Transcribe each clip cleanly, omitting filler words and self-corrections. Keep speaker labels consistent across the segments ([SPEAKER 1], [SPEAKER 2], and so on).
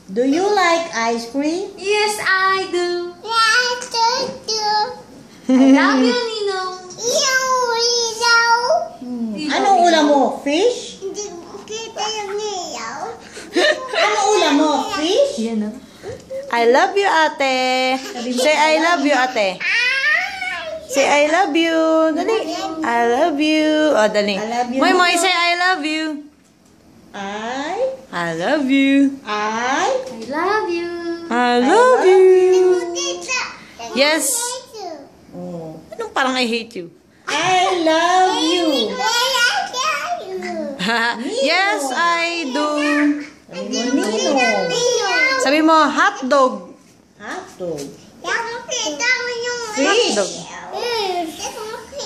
[SPEAKER 1] Do you like ice cream?
[SPEAKER 2] Yes, I do.
[SPEAKER 3] Yes,
[SPEAKER 2] I love you, Ninong.
[SPEAKER 1] Anong ulam mo? Fish?
[SPEAKER 3] Hindi mo kita yung nilaw.
[SPEAKER 1] Anong ulam mo? Fish?
[SPEAKER 2] Yan na.
[SPEAKER 4] I love you, ate. Say I love you, ate. Say I love you. Dali. I love you. Oh, dali.
[SPEAKER 1] I love you.
[SPEAKER 4] Moy, Moy, say I love you. I love you.
[SPEAKER 2] I love you.
[SPEAKER 4] I love you.
[SPEAKER 3] Tita.
[SPEAKER 4] Yes.
[SPEAKER 1] Oh.
[SPEAKER 4] Anong parang I hate you?
[SPEAKER 1] I love you.
[SPEAKER 4] Yes, I do.
[SPEAKER 1] Nino.
[SPEAKER 4] Sabi mo, hot dog.
[SPEAKER 1] Hotdog.
[SPEAKER 4] Hot dog.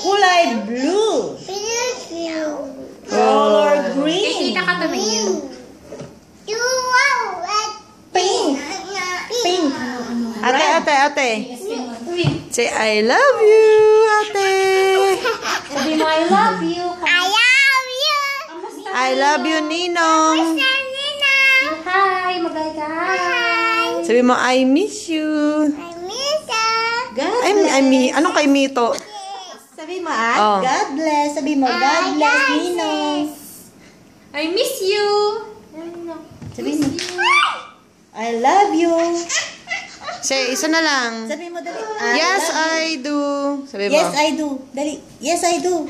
[SPEAKER 1] Kulay blue. Color green.
[SPEAKER 2] Kita ka tumingin.
[SPEAKER 1] Pink. Pink.
[SPEAKER 4] Ate. Say I love you, ate.
[SPEAKER 2] Sabi mo, I love you.
[SPEAKER 4] I love you, Ninong.
[SPEAKER 2] Hi, magay ka. Hi.
[SPEAKER 4] Sabi mo, I miss you.
[SPEAKER 1] God
[SPEAKER 4] Anong kay Mito?
[SPEAKER 1] Sabi mo
[SPEAKER 4] Oh.
[SPEAKER 1] God bless. Sabi mo, God bless, Ninong.
[SPEAKER 2] I miss you.
[SPEAKER 1] Sabi mo, I love you.
[SPEAKER 4] Say, isa na lang.
[SPEAKER 1] Sabi mo, dali.
[SPEAKER 4] Yes,
[SPEAKER 1] love you.
[SPEAKER 4] I do. Sabi mo.
[SPEAKER 1] Yes, I do. Dali. Yes, I do.